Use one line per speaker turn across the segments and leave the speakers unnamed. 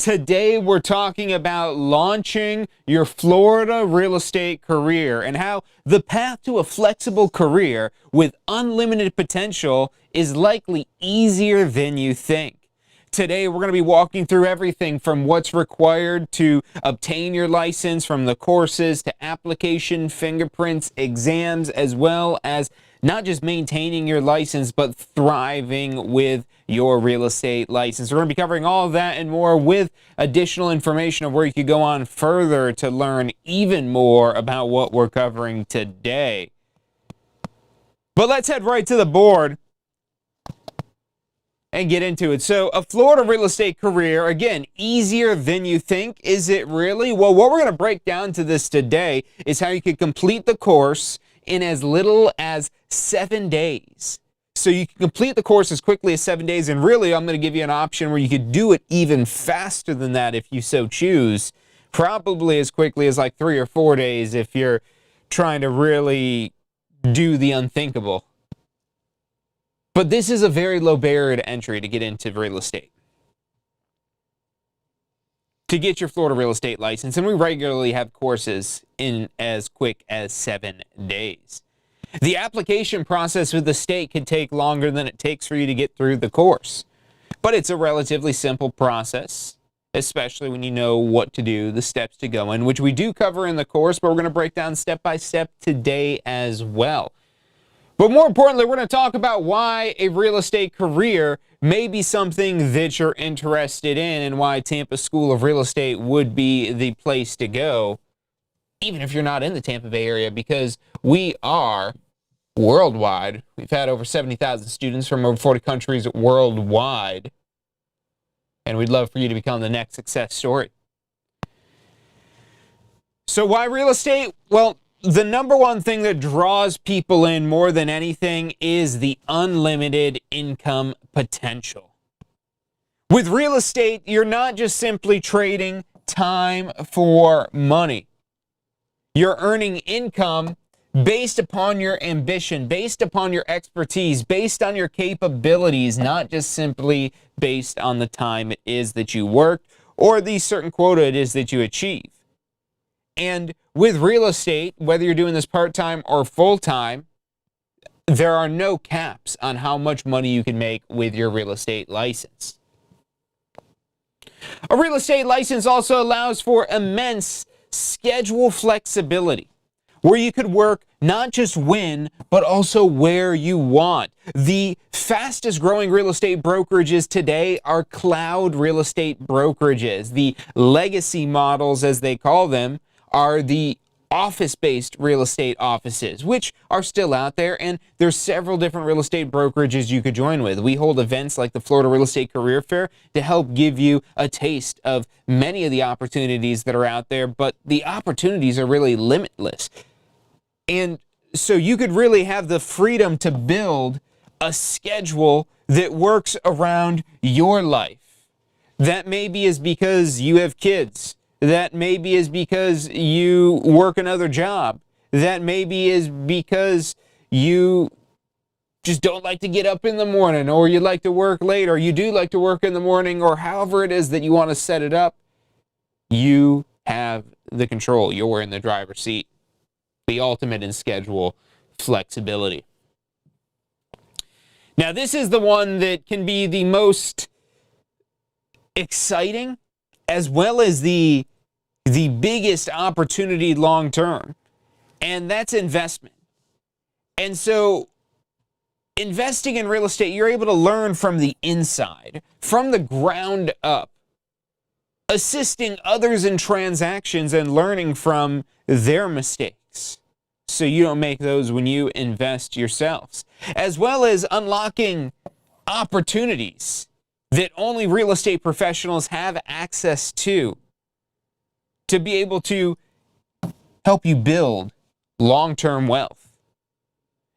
Today we're talking about launching your Florida real estate career and how the path to a flexible career with unlimited potential is likely easier than you think. Today we're going to be walking through everything from what's required to obtain your license, from the courses to application, fingerprints, exams, as well as not just maintaining your license, but thriving with your real estate license. We're going to be covering all of that and more with additional information of where you could go on further to learn even more about what we're covering today. But let's head right to the board and get into it. So a Florida real estate career, again, easier than you think. Is it really? Well, what we're going to break down to this today is how you can complete the course in as little as 7 days. So you can complete the course as quickly as 7 days, and really I'm going to give you an option where you could do it even faster than that if you so choose. Probably as quickly as like 3 or 4 days if you're trying to really do the unthinkable. But this is a very low barrier to entry to get into real estate, to get your Florida real estate license, and we regularly have courses in as quick as 7 days. The application process with the state can take longer than it takes for you to get through the course, but it's a relatively simple process, especially when you know what to do, the steps to go in, which we do cover in the course, but we're going to break down step by step today as well. But more importantly, we're going to talk about why a real estate career may be something that you're interested in and why Tampa School of Real Estate would be the place to go, even if you're not in the Tampa Bay area, because we are worldwide. We've had over 70,000 students from over 40 countries worldwide, and we'd love for you to become the next success story. So why real estate? Well, the number one thing that draws people in more than anything is the unlimited income potential. With real estate, you're not just simply trading time for money. You're earning income based upon your ambition, based upon your expertise, based on your capabilities, not just simply based on the time it is that you worked or the certain quota it is that you achieve. And with real estate, whether you're doing this part-time or full-time, there are no caps on how much money you can make with your real estate license. A real estate license also allows for immense schedule flexibility, where you could work not just when, but also where you want. The fastest growing real estate brokerages today are cloud real estate brokerages. The legacy models, as they call them, are the office-based real estate offices, which are still out there, and there's several different real estate brokerages you could join with. We hold events like the Florida Real Estate Career Fair to help give you a taste of many of the opportunities that are out there, but the opportunities are really limitless. And so you could really have the freedom to build a schedule that works around your life. That maybe is because you have kids. That maybe is because you work another job. That maybe is because you just don't like to get up in the morning, or you like to work late, or you do like to work in the morning, or however it is that you want to set it up. You have the control. You're in the driver's seat. The ultimate in schedule flexibility. Now, this is the one that can be the most exciting, as well as the biggest opportunity long term, and that's investment. And so investing in real estate, you're able to learn from the inside, from the ground up, assisting others in transactions and learning from their mistakes so you don't make those when you invest yourselves, as well as unlocking opportunities that only real estate professionals have access to be able to help you build long-term wealth.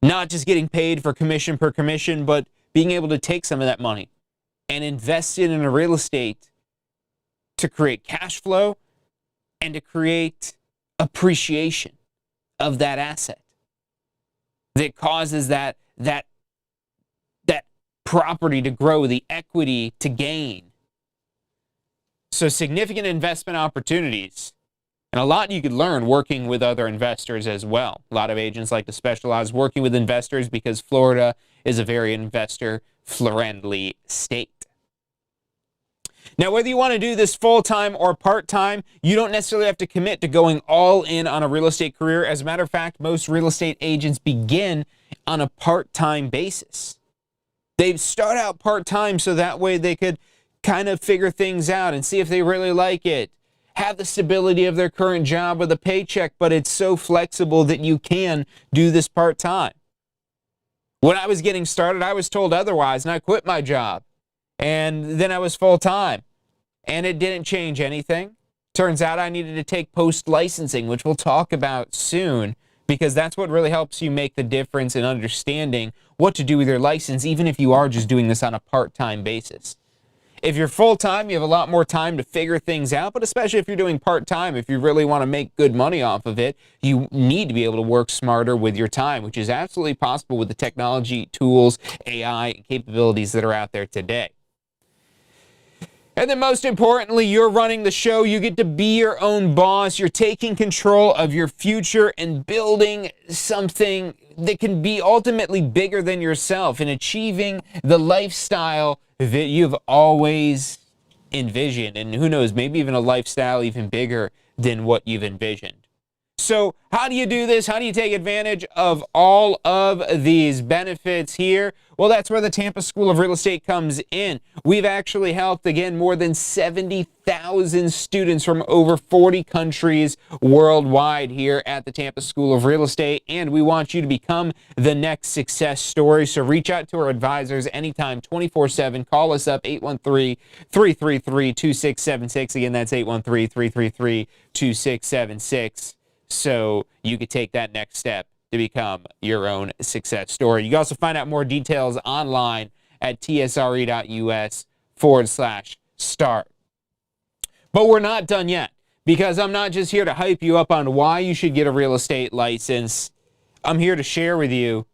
Not just getting paid for commission per commission, but being able to take some of that money and invest it in a real estate to create cash flow and to create appreciation of that asset that causes that property to grow, the equity to gain. So significant investment opportunities. And a lot you could learn working with other investors as well. A lot of agents like to specialize working with investors because Florida is a very investor-friendly state. Now, whether you want to do this full-time or part-time, you don't necessarily have to commit to going all in on a real estate career. As a matter of fact, most real estate agents begin on a part-time basis. They start out part-time so that way they could kind of figure things out and see if they really like it. Have the stability of their current job with a paycheck, but it's so flexible that you can do this part-time. When I was getting started, I was told otherwise, and I quit my job. And then I was full-time, and it didn't change anything. Turns out I needed to take post-licensing, which we'll talk about soon, because that's what really helps you make the difference in understanding what to do with your license, even if you are just doing this on a part-time basis. If you're full-time, you have a lot more time to figure things out, but especially if you're doing part-time, if you really want to make good money off of it, you need to be able to work smarter with your time, which is absolutely possible with the technology, tools, AI, capabilities that are out there today. And then most importantly, you're running the show. You get to be your own boss. You're taking control of your future and building something that can be ultimately bigger than yourself and achieving the lifestyle that you've always envisioned. And who knows, maybe even a lifestyle even bigger than what you've envisioned. So how do you do this? How do you take advantage of all of these benefits here? Well, that's where the Tampa School of Real Estate comes in. We've actually helped, again, more than 70,000 students from over 40 countries worldwide here at the Tampa School of Real Estate, and we want you to become the next success story. So reach out to our advisors anytime, 24/7. Call us up, 813-333-2676. Again, that's 813-333-2676. So you could take that next step to become your own success story. You can also find out more details online at tsre.us/start. But we're not done yet, because I'm not just here to hype you up on why you should get a real estate license. I'm here to share with you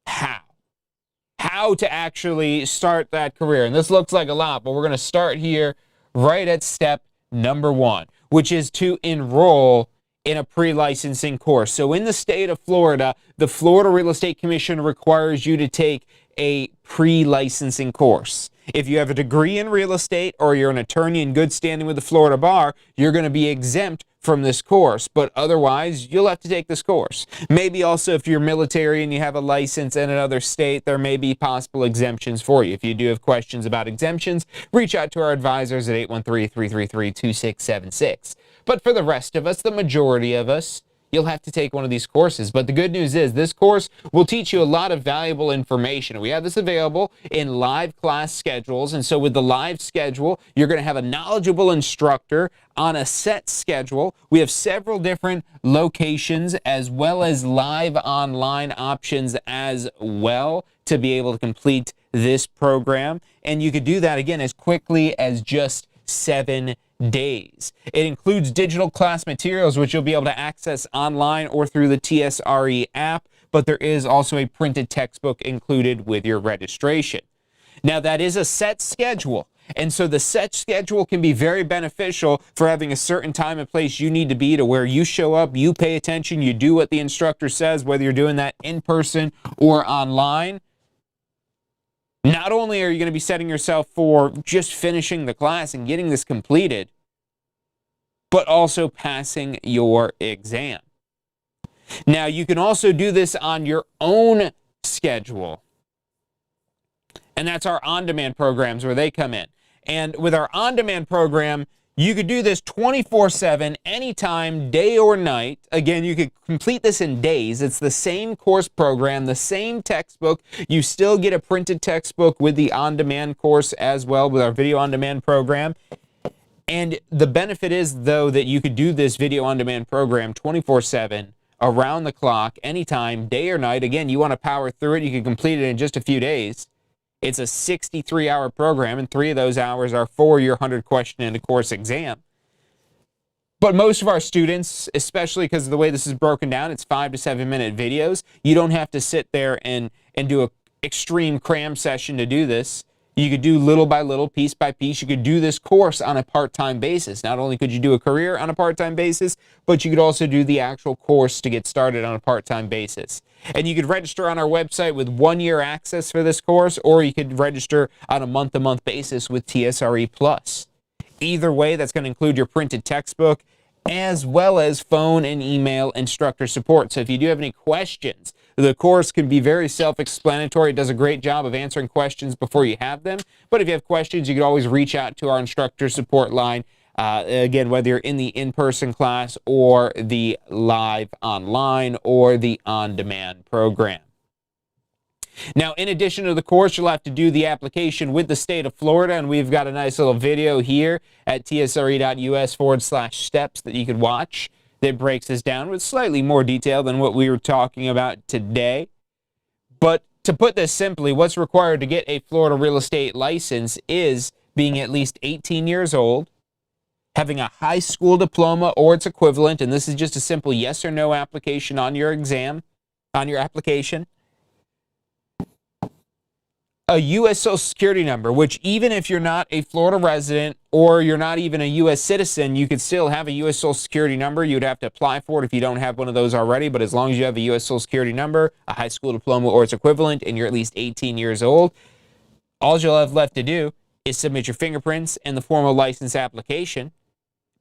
how to actually start that career. And this looks like a lot, but we're going to start here right at step number 1, which is to enroll in a pre-licensing course. So in the state of Florida, the Florida Real Estate Commission requires you to take a pre-licensing course. If you have a degree in real estate or you're an attorney in good standing with the Florida Bar, you're going to be exempt from this course, but otherwise you'll have to take this course. Maybe also if you're military and you have a license in another state, there may be possible exemptions for you. If you do have questions about exemptions, reach out to our advisors at 813-333-2676. But for the rest of us, the majority of us, you'll have to take one of these courses. But the good news is this course will teach you a lot of valuable information. We have this available in live class schedules. And so with the live schedule, you're going to have a knowledgeable instructor on a set schedule. We have several different locations as well as live online options as well to be able to complete this program. And you could do that again as quickly as just 7 days. It includes digital class materials, which you'll be able to access online or through the TSRE app, but there is also a printed textbook included with your registration. Now, that is a set schedule, and so the set schedule can be very beneficial for having a certain time and place you need to be to where you show up, you pay attention, you do what the instructor says, whether you're doing that in person or online. Not only are you going to be setting yourself for just finishing the class and getting this completed, but also passing your exam. Now, you can also do this on your own schedule. And that's our on-demand programs where they come in. And with our on-demand program, you could do this 24/7, anytime, day or night. Again, you could complete this in days. It's the same course program, the same textbook. You still get a printed textbook with the on-demand course as well with our video on-demand program. And the benefit is, though, that you could do this video on-demand program 24/7, around the clock, anytime, day or night. Again, you want to power through it, you can complete it in just a few days. It's a 63-hour program, and 3 of those hours are for your 100-question in a course exam. But most of our students, especially because of the way this is broken down, it's 5 to 7 minute videos. You don't have to sit there and do an extreme cram session to do this. You could do little by little, piece by piece. You could do this course on a part-time basis. Not only could you do a career on a part-time basis, but you could also do the actual course to get started on a part-time basis. And you could register on our website with 1-year access for this course, or you could register on a month-to-month basis with TSRE Plus. Either way, that's going to include your printed textbook as well as phone and email instructor support. So if you do have any questions, the course can be very self-explanatory. It does a great job of answering questions before you have them. But if you have questions, you can always reach out to our instructor support line. Again, whether you're in the in-person class or the live online or the on-demand program. Now, in addition to the course, you'll have to do the application with the state of Florida, and we've got a nice little video here at tsre.us/steps that you could watch that breaks this down with slightly more detail than what we were talking about today. But to put this simply, what's required to get a Florida real estate license is being at least 18 years old, having a high school diploma or its equivalent, and this is just a simple yes or no application on your exam, on your application. A U.S. Social Security number, which even if you're not a Florida resident or you're not even a U.S. citizen, you could still have a U.S. Social Security number. You'd have to apply for it if you don't have one of those already, but as long as you have a U.S. Social Security number, a high school diploma or its equivalent, and you're at least 18 years old, all you'll have left to do is submit your fingerprints and the formal license application,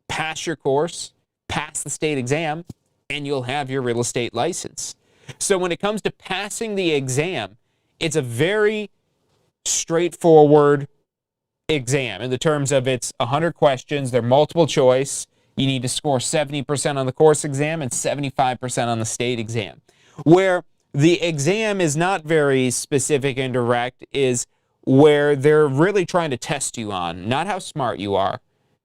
pass your course, pass the state exam, and you'll have your real estate license. So when it comes to passing the exam, it's a very straightforward exam in the terms of it's 100 questions. They're multiple choice. You need to score 70% on the course exam and 75% on the state exam. Where the exam is not very specific and direct is where they're really trying to test you on, not how smart you are,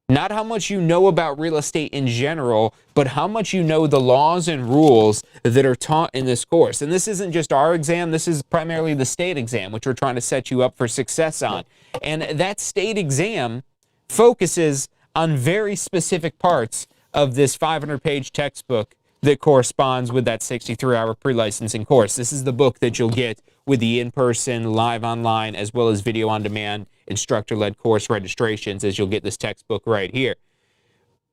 not how much you know about real estate in general, but how much you know the laws and rules that are taught in this course. And this isn't just our exam, this is primarily the state exam, which we're trying to set you up for success on. And that state exam focuses on very specific parts of this 500-page textbook that corresponds with that 63-hour pre-licensing course. This is the book that you'll get with the in-person, live online, as well as video on demand instructor-led course registrations, as you'll get this textbook right here.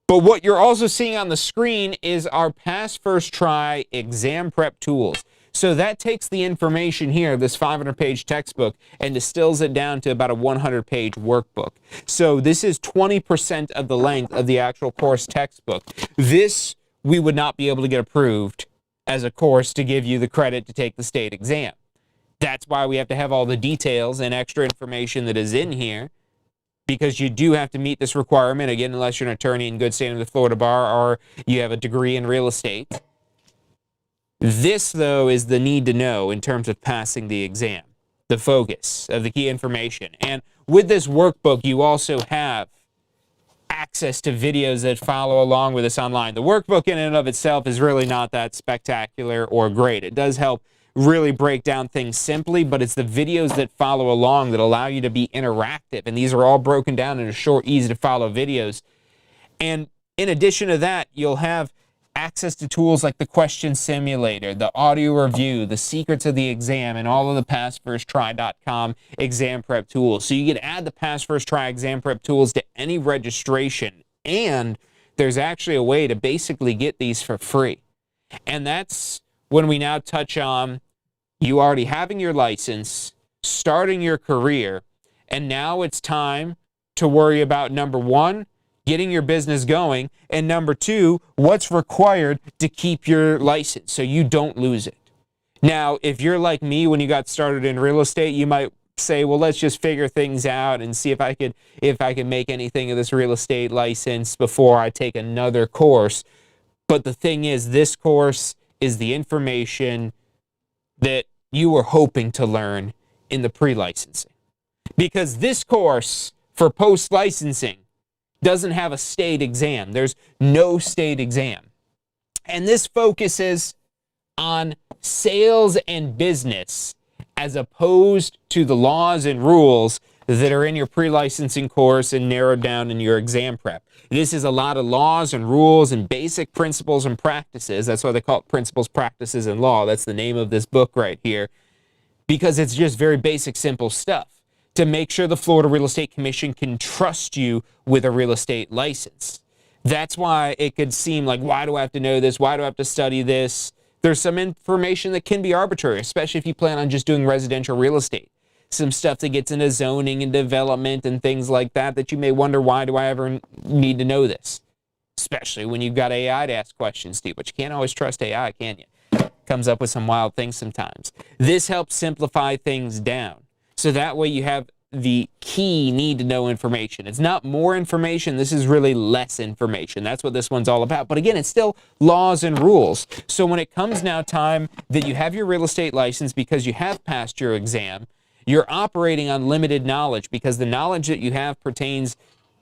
But what you're also seeing on the screen is our PassFirstTry exam prep tools. So that takes the information here, this 500-page textbook, and distills it down to about a 100-page workbook. So this is 20% of the length of the actual course textbook. This we would not be able to get approved as a course to give you the credit to take the state exam. That's why we have to have all the details and extra information that is in here, because you do have to meet this requirement, again, unless you're an attorney in good standing with the Florida Bar or you have a degree in real estate. This, though, is the need to know in terms of passing the exam, the focus of the key information. And with this workbook, you also have access to videos that follow along with us online. The workbook in and of itself is really not that spectacular or great. It does help really break down things simply, but it's the videos that follow along that allow you to be interactive. And these are all broken down into short, easy to follow videos. And in addition to that, you'll have access to tools like the question simulator, the audio review, the secrets of the exam, and all of the PassFirstTry.com exam prep tools. So you can add the PassFirstTry exam prep tools to any registration. And there's actually a way to basically get these for free. And that's when we now touch on you already having your license, starting your career, and now it's time to worry about, number one, getting your business going, and number two, what's required to keep your license so you don't lose it. Now, if you're like me when you got started in real estate, you might say, well, let's just figure things out and see if I could make anything of this real estate license before I take another course. But the thing is, this course is the information that you were hoping to learn in the pre-licensing. Because this course for post-licensing doesn't have a state exam. There's no state exam. And this focuses on sales and business as opposed to the laws and rules that are in your pre-licensing course and narrowed down in your exam prep. This is a lot of laws and rules and basic principles and practices. That's why they call it Principles, Practices, and Law. That's the name of this book right here, because it's just very basic, simple stuff. to make sure the Florida Real Estate Commission can trust you with a real estate license. That's why it could seem like, why do I have to know this? Why do I have to study this? There's some information that can be arbitrary, especially if you plan on just doing residential real estate. Some stuff that gets into zoning and development and things like that that you may wonder, why do I ever need to know this? Especially when you've got AI to ask questions to, but you can't always trust AI, can you? Comes up with some wild things sometimes. This helps simplify things down. So that way you have the key need to know information. It's not more information. This is really less information. That's what this one's all about. But again, it's still laws and rules. So when it comes now time that you have your real estate license because you have passed your exam, you're operating on limited knowledge because the knowledge that you have pertains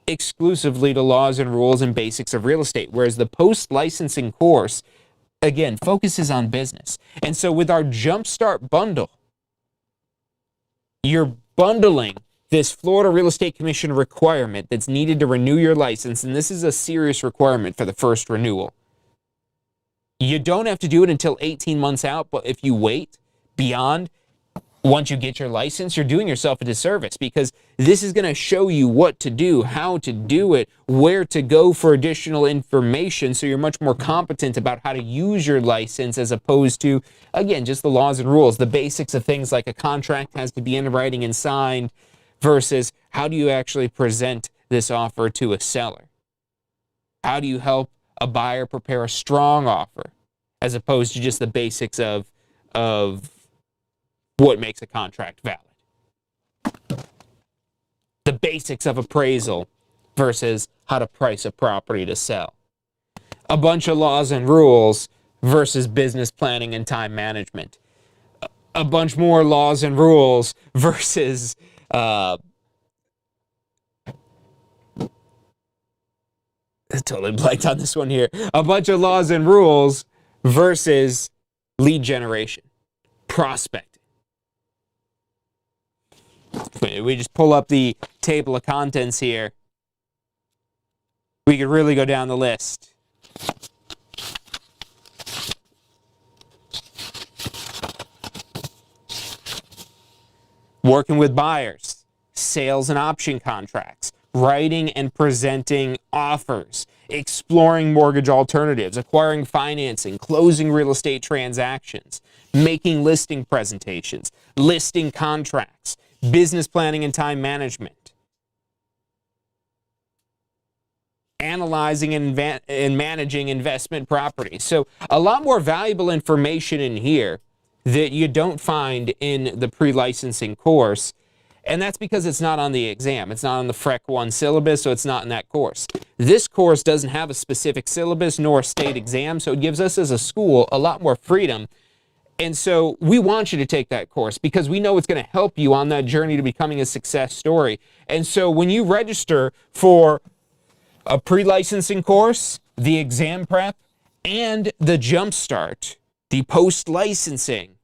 exclusively to laws and rules and basics of real estate. Whereas the post-licensing course, again, focuses on business. And so with our Jumpstart bundle, you're bundling this Florida Real Estate Commission requirement that's needed to renew your license, and this is a serious requirement for the first renewal. You don't have to do it until 18 months out, but if you wait beyond, once you get your license, you're doing yourself a disservice because this is going to show you what to do, how to do it, where to go for additional information so you're much more competent about how to use your license as opposed to, again, just the laws and rules, the basics of things like a contract has to be in writing and signed versus how do you actually present this offer to a seller? How do you help a buyer prepare a strong offer as opposed to just the basics of what makes a contract valid? The basics of appraisal versus how to price a property to sell. A bunch of laws and rules versus business planning and time management. A bunch more laws and rules versus totally blanked on this one here. A bunch of laws and rules versus lead generation, prospecting. We just pull up the table of contents here. We could really go down the list. Working with buyers, sales and option contracts, writing and presenting offers, exploring mortgage alternatives, acquiring financing, closing real estate transactions, making listing presentations, listing contracts, business planning and time management, analyzing and managing investment properties. So a lot more valuable information in here that you don't find in the pre-licensing course, and that's because it's not on the exam. It's not on the FREC 1 syllabus, so it's not in that course. This course doesn't have a specific syllabus nor a state exam, so it gives us as a school a lot more freedom. And so we want you to take that course because we know it's going to help you on that journey to becoming a success story. And so when you register for a pre-licensing course, the exam prep, and the Jumpstart, the post-licensing,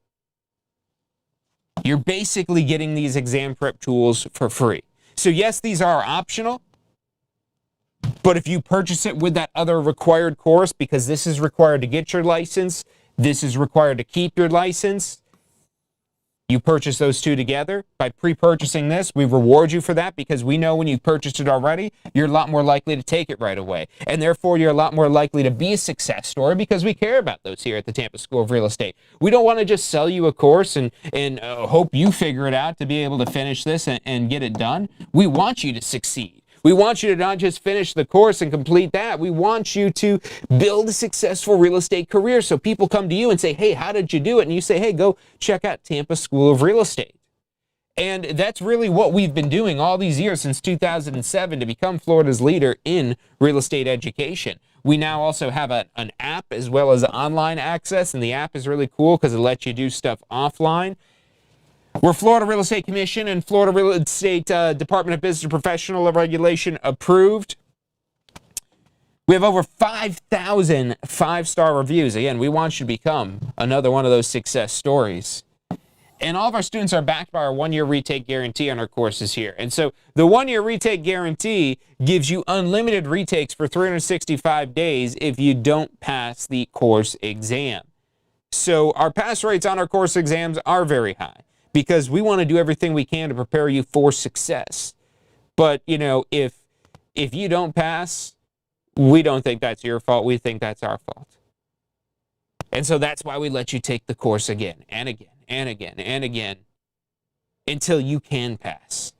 you're basically getting these exam prep tools for free. So yes, these are optional, but if you purchase it with that other required course, because this is required to get your license, this is required to keep your license, you purchase those two together. By pre-purchasing this, we reward you for that because we know when you've purchased it already, you're a lot more likely to take it right away. And therefore, you're a lot more likely to be a success story because we care about those here at the Tampa School of Real Estate. We don't want to just sell you a course and hope you figure it out to be able to finish this and get it done. We want you to succeed. We want you to not just finish the course and complete that. We want you to build a successful real estate career. So people come to you and say, hey, how did you do it? And you say, hey, go check out Tampa School of Real Estate. And that's really what we've been doing all these years since 2007 to become Florida's leader in real estate education. We now also have an app as well as online access, and the app is really cool because it lets you do stuff offline. We're Florida Real Estate Commission and Florida Real Estate Department of Business and Professional Regulation approved. We have over 5,000 five-star reviews. Again, we want you to become another one of those success stories. And all of our students are backed by our one-year retake guarantee on our courses here. And so the one-year retake guarantee gives you unlimited retakes for 365 days if you don't pass the course exam. So our pass rates on our course exams are very high. because we want to do everything we can to prepare you for success. But, you know, if you don't pass, we don't think that's your fault. We think that's our fault. And so that's why we let you take the course again and again and again and again until you can pass.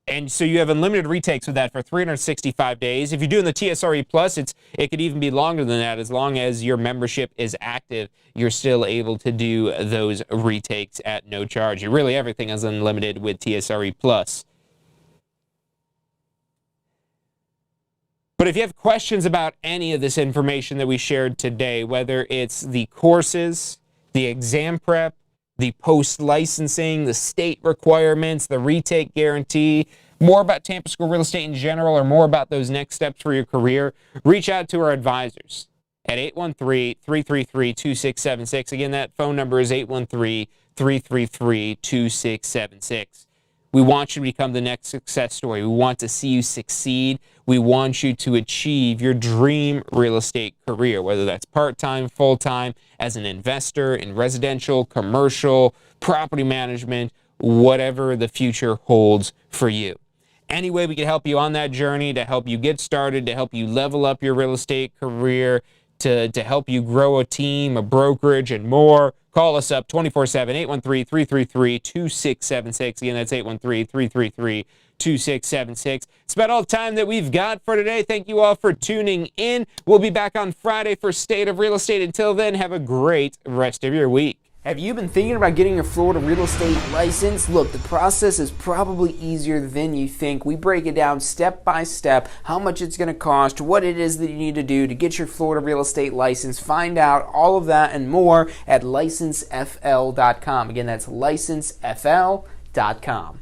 And so you have unlimited retakes with that for 365 days. If you're doing the TSRE Plus, it could even be longer than that. As long as your membership is active, you're still able to do those retakes at no charge. Really, everything is unlimited with TSRE Plus. But if you have questions about any of this information that we shared today, whether it's the courses, the exam prep, the post-licensing, the state requirements, the retake guarantee, more about Tampa School real estate in general, or more about those next steps for your career, reach out to our advisors at 813-333-2676. Again, that phone number is 813-333-2676. We want you to become the next success story. We want to see you succeed. We want you to achieve your dream real estate career, whether that's part-time, full-time, as an investor in residential, commercial, property management, whatever the future holds for you. Any way we can help you on that journey, to help you get started, to help you level up your real estate career, to help you grow a team, a brokerage, and more, call us up 24/7, 813-333-2676. Again, that's 813-333-2676. It's about all the time that we've got for today. Thank you all for tuning in. We'll be back on Friday for State of Real Estate. Until then, have a great rest of your week.
Have you been thinking about getting your Florida real estate license? Look, the process is probably easier than you think. We break it down step by step, how much it's going to cost, what it is that you need to do to get your Florida real estate license. Find out all of that and more at licensefl.com. Again, that's licensefl.com.